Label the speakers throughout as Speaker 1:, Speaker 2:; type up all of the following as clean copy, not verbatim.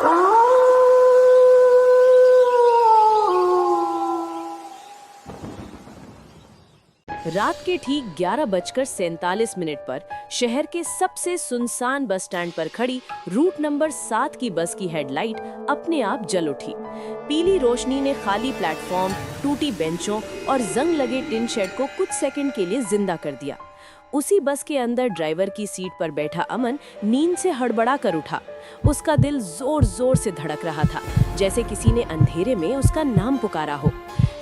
Speaker 1: रात के ठीक 11:47 पर शहर के सबसे सुनसान बस स्टैंड पर खड़ी रूट नंबर 7 की बस की हेडलाइट अपने आप जल उठी। पीली रोशनी ने खाली प्लेटफॉर्म, टूटी बेंचों और जंग लगे टिन शेड को कुछ सेकंड के लिए जिंदा कर दिया। उसी बस के अंदर ड्राइवर की सीट पर बैठा अमन नींद से हड़बड़ा कर उठा। उसका दिल जोर जोर से धड़क रहा था, जैसे किसी ने अंधेरे में उसका नाम पुकारा हो।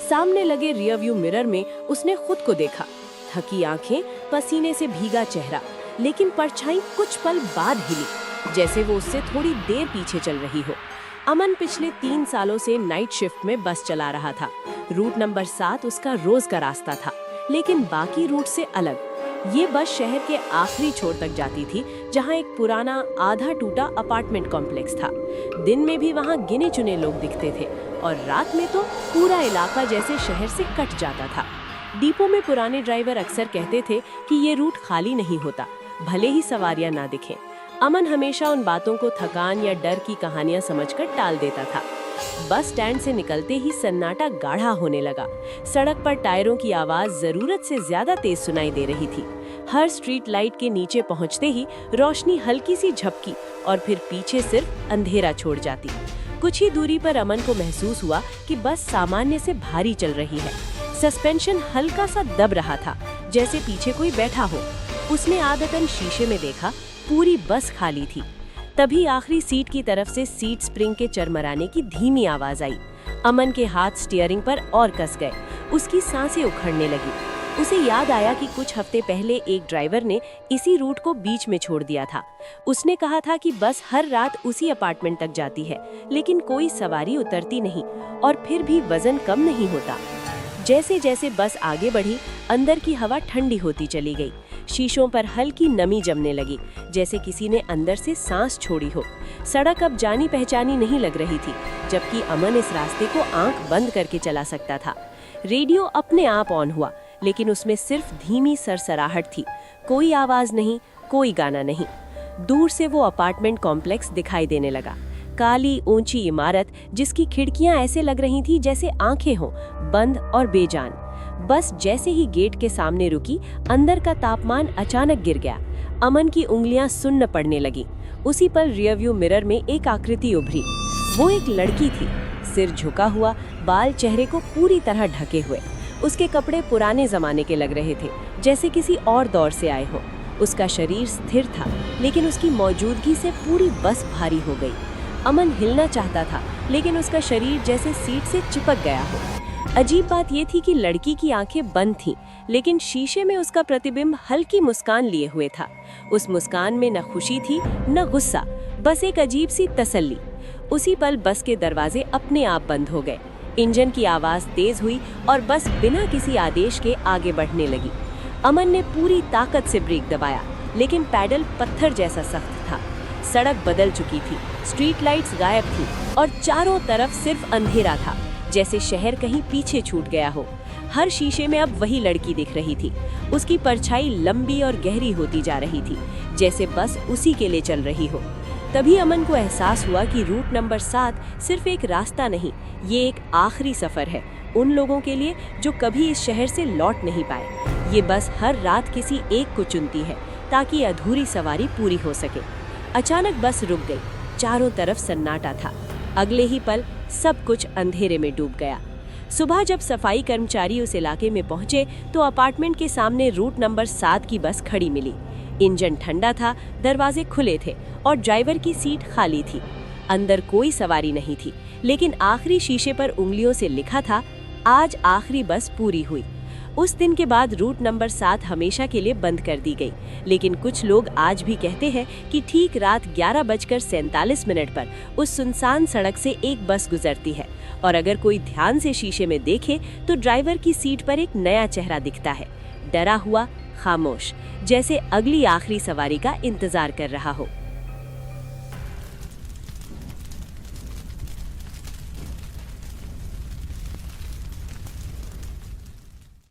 Speaker 1: सामने लगे रियर व्यू मिरर में उसने खुद को देखा, थकी आंखें, पसीने से भीगा चेहरा, लेकिन परछाई कुछ पल बाद हिली, जैसे वो उससे थोड़ी देर पीछे चल रही हो। अमन पिछले 3 सालों से नाइट शिफ्ट में बस चला रहा था। रूट नंबर 7 उसका रोज का रास्ता था, लेकिन बाकी रूट से अलग। ये बस शहर के आखिरी छोर तक जाती थी, जहां एक पुराना आधा टूटा अपार्टमेंट कॉम्प्लेक्स था। दिन में भी वहां गिने चुने लोग दिखते थे और रात में तो पूरा इलाका जैसे शहर से कट जाता था। डिपो में पुराने ड्राइवर अक्सर कहते थे कि ये रूट खाली नहीं होता, भले ही सवारियां ना दिखें। अमन हमेशा उन बातों को थकान या डर की कहानियां समझकर टाल देता था। बस स्टैंड से निकलते ही सन्नाटा गाढ़ा होने लगा। सड़क पर टायरों की आवाज जरूरत से ज्यादा तेज सुनाई दे रही थी। हर स्ट्रीट लाइट के नीचे पहुंचते ही रोशनी हल्की सी झपकी और फिर पीछे सिर्फ अंधेरा छोड़ जाती। कुछ ही दूरी पर अमन को महसूस हुआ कि बस सामान्य से भारी चल रही है। सस्पेंशन हल्का सा दब रहा था, जैसे पीछे कोई बैठा हो। उसने आदतन शीशे में देखा, पूरी बस खाली थी। तभी आखिरी सीट की तरफ से सीट स्प्रिंग के चरमराने की धीमी आवाज आई। अमन के हाथ स्टीयरिंग पर और कस गए। उसकी सांसें उखड़ने लगी। उसे याद आया कि कुछ हफ्ते पहले एक ड्राइवर ने इसी रूट को बीच में छोड़ दिया था। उसने कहा था कि बस हर रात उसी अपार्टमेंट तक जाती है, लेकिन कोई सवारी उतरती नहीं और फिर भी वजन कम नहीं होता। जैसे जैसे बस आगे बढ़ी, अंदर की हवा ठंडी होती चली गई। शीशों पर हल्की नमी जमने लगी, जैसे किसी ने अंदर से सांस छोड़ी हो। सड़क अब जानी पहचानी नहीं लग रही थी, जबकि अमन इस रास्ते को आंख बंद करके चला सकता था। रेडियो अपने आप ऑन हुआ, लेकिन उसमें सिर्फ धीमी सरसराहट थी। कोई आवाज नहीं, कोई गाना नहीं। दूर से वो अपार्टमेंट कॉम्प्लेक्स दिखाई देने लगा। काली ऊंची इमारत जिसकी खिड़कियां ऐसे लग रही थी जैसे आंखें हों, बंद और बेजान। बस जैसे ही गेट के सामने रुकी, अंदर का तापमान अचानक गिर गया। अमन की उंगलियां सुन्न पड़ने लगी। उसी पर रियरव्यू मिरर में एक आकृति उभरी। वो एक लड़की थी, सिर झुका हुआ, बाल चेहरे को पूरी तरह ढके हुए। उसके कपड़े पुराने जमाने के लग रहे थे, जैसे किसी और दौर से आए हो। उसका शरीर स्थिर था, लेकिन उसकी मौजूदगी से पूरी बस भारी हो गई। अमन हिलना चाहता था, लेकिन उसका शरीर जैसे सीट से चिपक गया हो। अजीब बात यह थी कि लड़की की आंखें बंद थीं, लेकिन शीशे में उसका प्रतिबिंब हल्की मुस्कान लिए हुए था। उस मुस्कान में न खुशी थी न गुस्सा, बस एक अजीब सी तसल्ली। उसी पल बस के दरवाजे अपने आप बंद हो गए। इंजन की आवाज तेज हुई और बस बिना किसी आदेश के आगे बढ़ने लगी। अमन ने पूरी ताकत से ब्रेक दबाया, लेकिन पैडल पत्थर जैसा सख्त था। सड़क बदल चुकी थी, स्ट्रीट लाइट्स गायब थी और चारों तरफ सिर्फ अंधेरा था, जैसे शहर कहीं पीछे छूट गया हो। हर शीशे में अब वही लड़की दिख रही थी। उसकी परछाई लंबी और गहरी होती जा रही थी, जैसे बस उसी के लिए चल रही हो। तभी अमन को एहसास हुआ कि रूट नंबर 7 सिर्फ एक रास्ता नहीं, ये एक आखिरी सफर है उन लोगों के लिए जो कभी इस शहर से लौट नहीं पाए। ये बस हर रात किसी एक को चुनती है, ताकि अधूरी सवारी पूरी हो सके। अचानक बस रुक गई। चारों तरफ सन्नाटा था। अगले ही पल सब कुछ अंधेरे में डूब गया। सुबह जब सफाई कर्मचारी उस इलाके में पहुंचे, तो अपार्टमेंट के सामने रूट नंबर 7 की बस खड़ी मिली। इंजन ठंडा था, दरवाजे खुले थे और ड्राइवर की सीट खाली थी। अंदर कोई सवारी नहीं थी, लेकिन आखिरी शीशे पर उंगलियों से लिखा था, आज आखिरी बस पूरी हुई। उस दिन के बाद रूट नंबर 7 हमेशा के लिए बंद कर दी गई, लेकिन कुछ लोग आज भी कहते हैं कि ठीक रात 11:47 पर उस सुनसान सड़क से एक बस गुजरती है और अगर कोई ध्यान से शीशे में देखे तो ड्राइवर की सीट पर एक नया चेहरा दिखता है, डरा हुआ, खामोश, जैसे अगली आखिरी सवारी का इंतजार कर रहा हो।